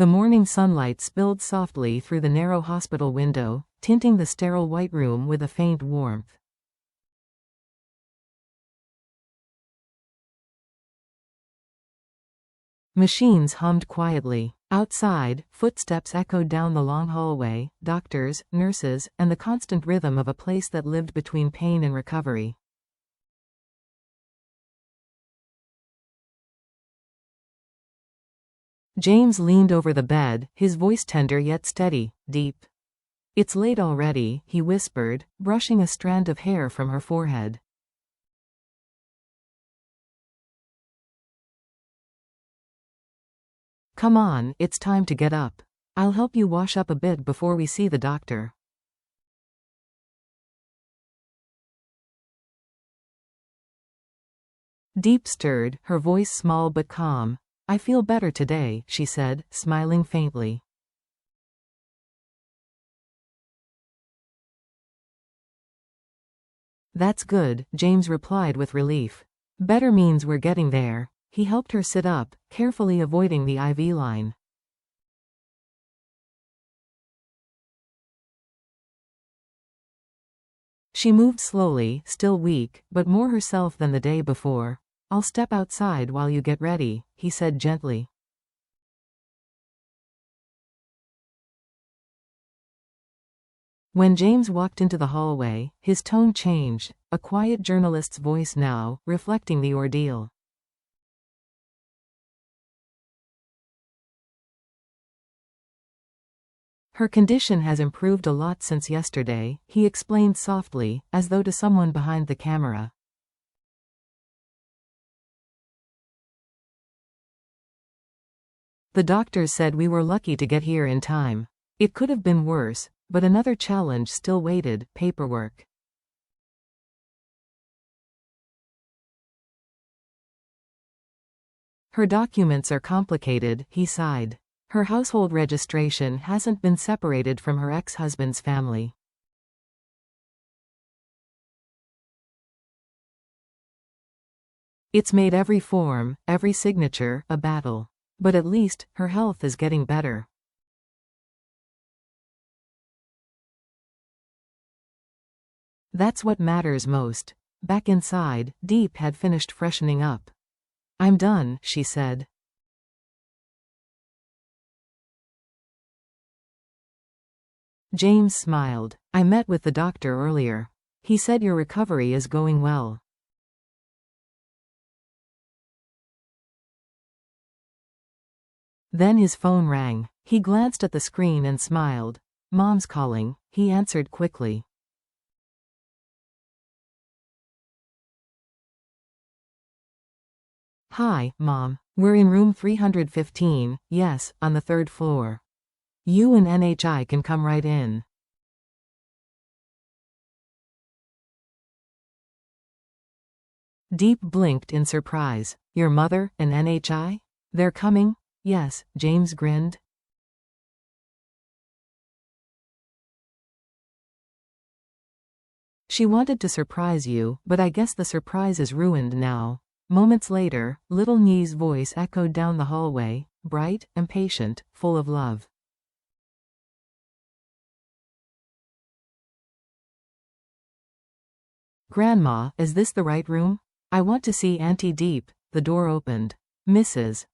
The morning sunlight spilled softly through the narrow hospital window, tinting the sterile white room with a faint warmth. Machines hummed quietly. Outside, footsteps echoed down the long hallway, doctors, nurses, and the constant rhythm of a place that lived between pain and recovery. James leaned over the bed, his voice tender yet steady. "Diep. It's late already," he whispered, brushing a strand of hair from her forehead. "Come on, it's time to get up. I'll help you wash up a bit before we see the doctor." Diep stirred, her voice small but calm. "I feel better today," she said, smiling faintly. "That's good," James replied with relief. "Better means we're getting there." He helped her sit up, carefully avoiding the IV line. She moved slowly, still weak, but more herself than the day before. "I'll step outside while you get ready," he said gently. When James walked into the hallway, his tone changed, a quiet journalist's voice now, reflecting the ordeal. "Her condition has improved a lot since yesterday," he explained softly, as though to someone behind the camera. "The doctors said we were lucky to get here in time. It could have been worse, but another challenge still waited: paperwork." "Her documents are complicated," he sighed. "Her household registration hasn't been separated from her ex-husband's family." "It's made every form, every signature, a battle. But at least, her health is getting better." "That's what matters most." Back inside, Diep had finished freshening up. "I'm done," she said. James smiled. "I met with the doctor earlier. He said your recovery is going well." Then his phone rang. He glanced at the screen and smiled. "Mom's calling," he answered quickly. "Hi, Mom. We're in room 315, yes, on the third floor. You and NHI can come right in." Diep blinked in surprise. "Your mother and NHI? They're coming?" "Yes," James grinned. "She wanted to surprise you, but I guess the surprise is ruined now." Moments later, little Nyi's voice echoed down the hallway, bright, impatient, full of love. "Grandma, is this the right room? I want to see Auntie Diep." The door opened. "Mrs.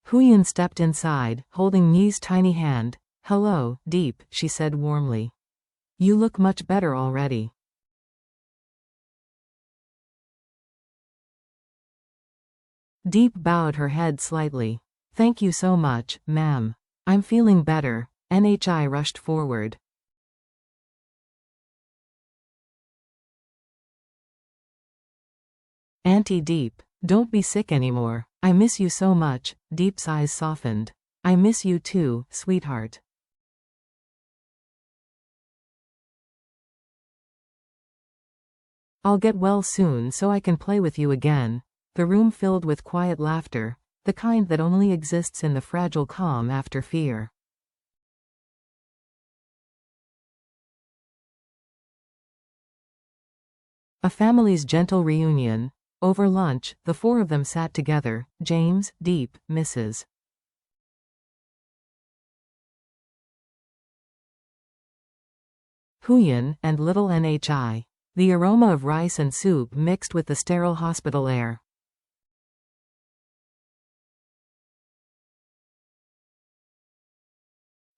Quynh stepped inside, holding Nyi's tiny hand. "Hello, Diep," she said warmly. "You look much better already." Diep bowed her head slightly. "Thank you so much, ma'am. I'm feeling better." NHI rushed forward. "Auntie Diep, don't be sick anymore. I miss you so much." Diep's eyes softened. "I miss you too, sweetheart." "I'll get well soon so I can play with you again." The room filled with quiet laughter, the kind that only exists in the fragile calm after fear. A family's gentle reunion. Over lunch, the four of them sat together: James, Diep, Mrs. Quynh, and little Nhi. The aroma of rice and soup mixed with the sterile hospital air.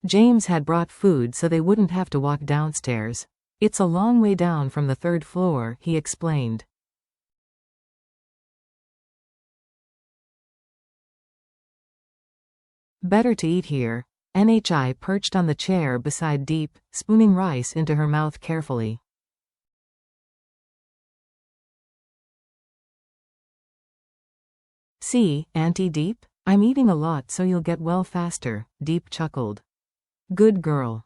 James had brought food so they wouldn't have to walk downstairs. It's a long way down from the third floor, he explained. Better to eat here. Nhi perched on the chair beside Diep, spooning rice into her mouth carefully. See, Auntie Diep? I'm eating a lot so you'll get well faster, Diep chuckled. Good girl.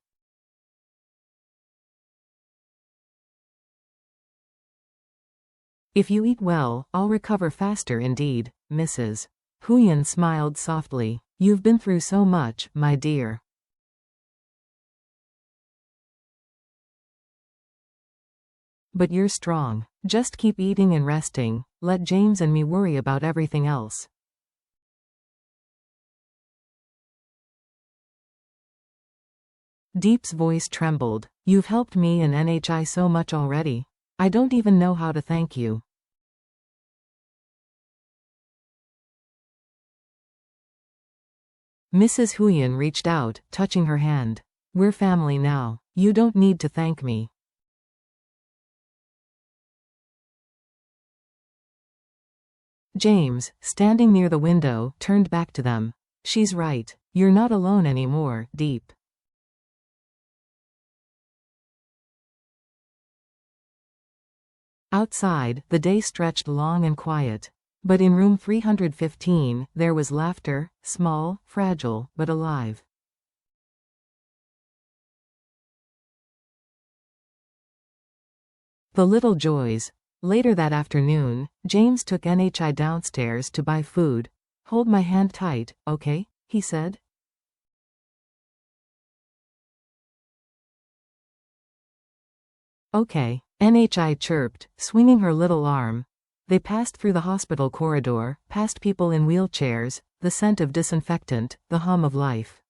If you eat well, I'll recover faster indeed, Mrs. Quynh smiled softly. You've been through so much, my dear. But you're strong. Just keep eating and resting. Let James and me worry about everything else. Diep's voice trembled. You've helped me and Nhi so much already. I don't even know how to thank you. Mrs. Quynh reached out, touching her hand. We're family now. You don't need to thank me. James, standing near the window, turned back to them. She's right. You're not alone anymore, Diep. Outside, the day stretched long and quiet. But in room 315, there was laughter, small, fragile, but alive. The little joys. Later that afternoon, James took Nhi downstairs to buy food. Hold my hand tight, okay? He said. Okay, Nhi chirped, swinging her little arm. They passed through the hospital corridor, past people in wheelchairs, the scent of disinfectant, the hum of life.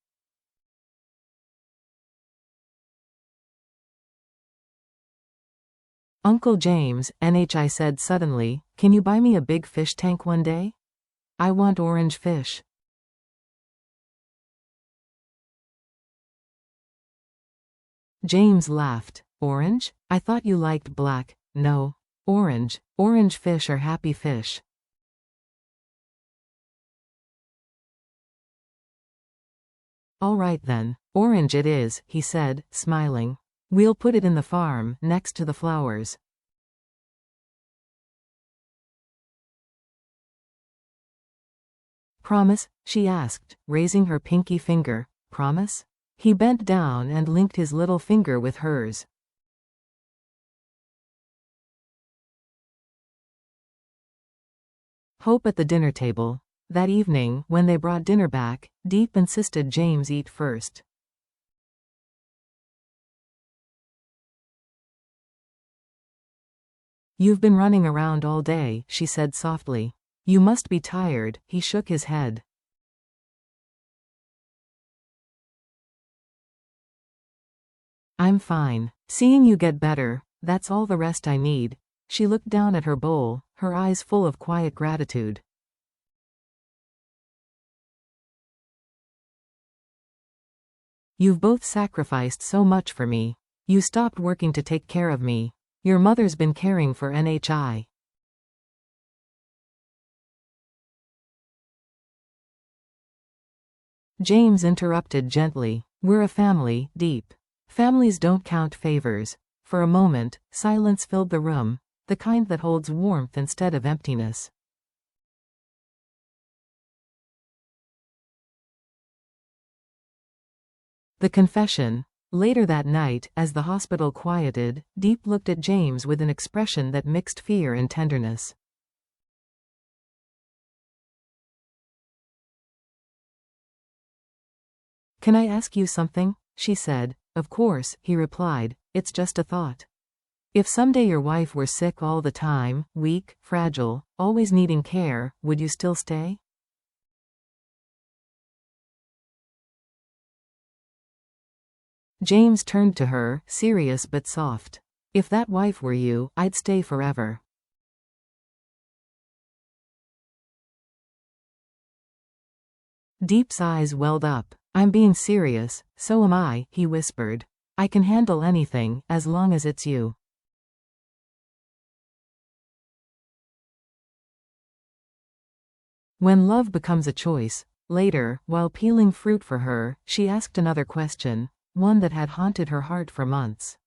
Uncle James, Nhi said suddenly, can you buy me a big fish tank one day? I want orange fish. James laughed. Orange? I thought you liked black. No. Orange. Orange fish are happy fish. All right then. Orange it is, he said, smiling. We'll put it in the farm, next to the flowers. Promise? She asked, raising her pinky finger. Promise? He bent down and linked his little finger with hers. Hope at the dinner table. That evening, when they brought dinner back, Diep insisted James eat first. You've been running around all day, she said softly. You must be tired, he shook his head. I'm fine. Seeing you get better, that's all the rest I need. She looked down at her bowl, her eyes full of quiet gratitude. You've both sacrificed so much for me. You stopped working to take care of me. Your mother's been caring for Nhi. James interrupted gently. We're a family, Diep. Families don't count favors. For a moment, silence filled the room, the kind that holds warmth instead of emptiness. The confession. Later that night, as the hospital quieted, Diep looked at James with an expression that mixed fear and tenderness. Can I ask you something? She said. Of course, he replied. It's just a thought. If someday your wife were sick all the time, weak, fragile, always needing care, would you still stay? James turned to her, serious but soft. If that wife were you, I'd stay forever. Diep's eyes welled up. I'm being serious, so am I, he whispered. I can handle anything, as long as it's you. When love becomes a choice. Later, while peeling fruit for her, she asked another question, one that had haunted her heart for months.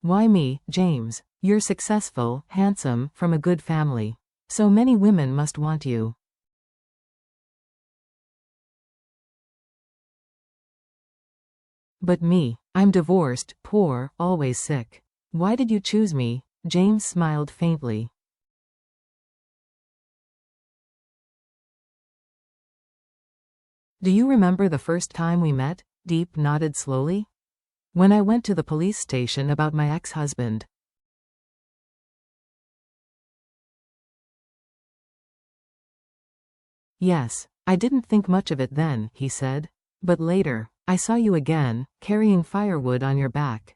Why me, James? You're successful, handsome, from a good family. So many women must want you. But me, I'm divorced, poor, always sick. Why did you choose me? James smiled faintly. Do you remember the first time we met? Diep nodded slowly. When I went to the police station about my ex-husband. Yes, I didn't think much of it then, he said. But later, I saw you again, carrying firewood on your back.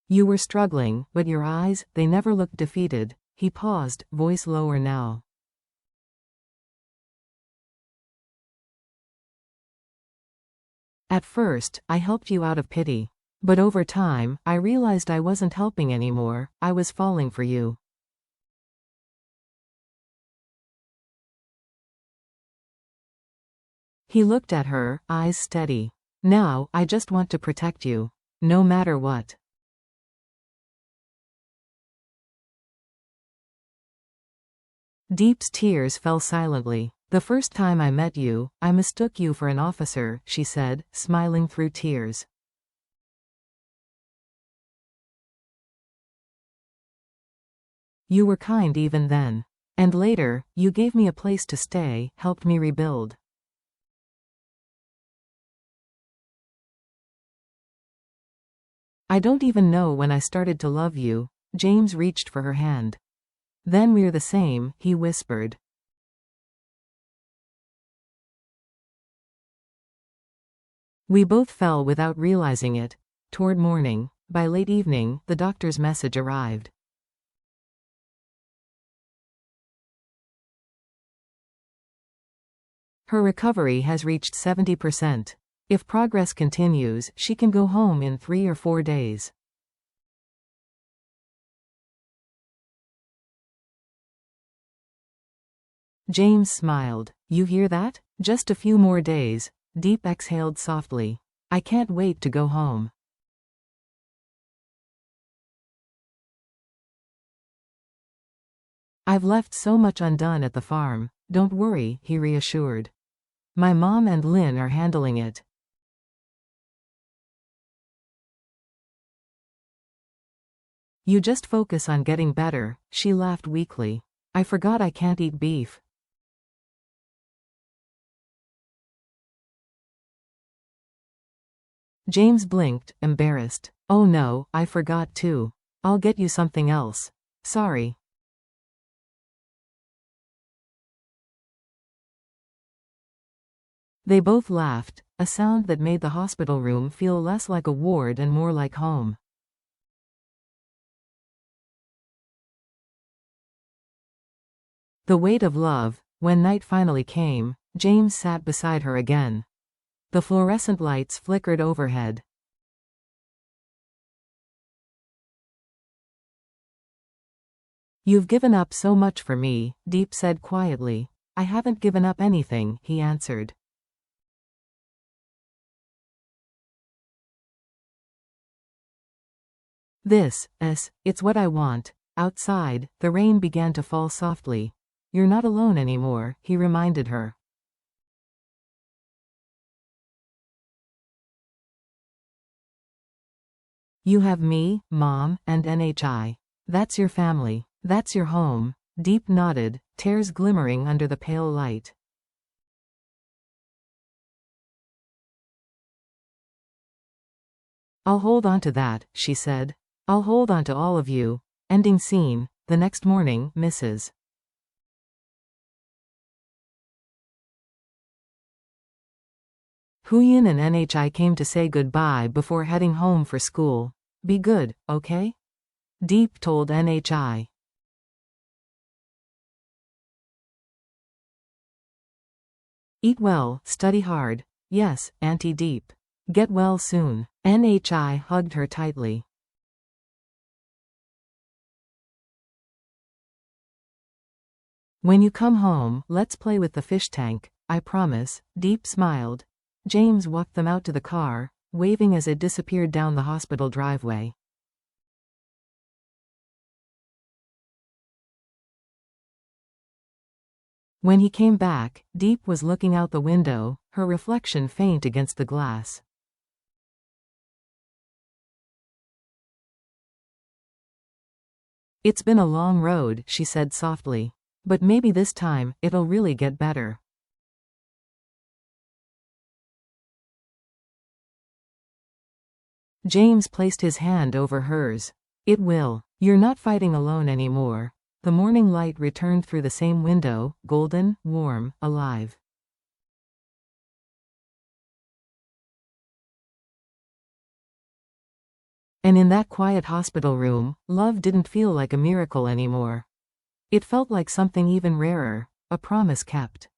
You were struggling, but your eyes, they never looked defeated. He paused, voice lower now. At first, I helped you out of pity. But over time, I realized I wasn't helping anymore, I was falling for you. He looked at her, eyes steady. Now, I just want to protect you. No matter what. Diep's tears fell silently. The first time I met you, I mistook you for an officer, she said, smiling through tears. You were kind even then. And later, you gave me a place to stay, helped me rebuild. I don't even know when I started to love you. James reached for her hand. Then we're the same, he whispered. We both fell without realizing it. Toward morning. By late evening, the doctor's message arrived. Her recovery has reached 70%. If progress continues, she can go home in 3 or 4 days. James smiled. You hear that? Just a few more days. Diep exhaled softly. I can't wait to go home. I've left so much undone at the farm. Don't worry, he reassured. My mom and Lynn are handling it. You just focus on getting better, she laughed weakly. I forgot I can't eat beef. James blinked, embarrassed. Oh no, I forgot too. I'll get you something else. Sorry. They both laughed, a sound that made the hospital room feel less like a ward and more like home. The weight of love. When night finally came, James sat beside her again. The fluorescent lights flickered overhead. You've given up so much for me, Diep said quietly. I haven't given up anything, he answered. It's what I want. Outside, the rain began to fall softly. You're not alone anymore, he reminded her. You have me, Mom, and NHI. That's your family. That's your home. Diep nodded, tears glimmering under the pale light. "I'll hold on to that," she said. "I'll hold on to all of you." Ending scene. The next morning, Mrs. Quynh and Nhi came to say goodbye before heading home for school. "Be good, okay?" Diep told Nhi. "Eat well, study hard." "Yes, Auntie Diep." "Get well soon." Nhi hugged her tightly. "When you come home, let's play with the fish tank, I promise." Diep smiled. James walked them out to the car, waving as it disappeared down the hospital driveway. When he came back, Diep was looking out the window, her reflection faint against the glass. "It's been a long road," she said softly. "But maybe this time, it'll really get better." James placed his hand over hers. "It will. You're not fighting alone anymore." The morning light returned through the same window, golden, warm, alive. And in that quiet hospital room, love didn't feel like a miracle anymore. It felt like something even rarer, a promise kept.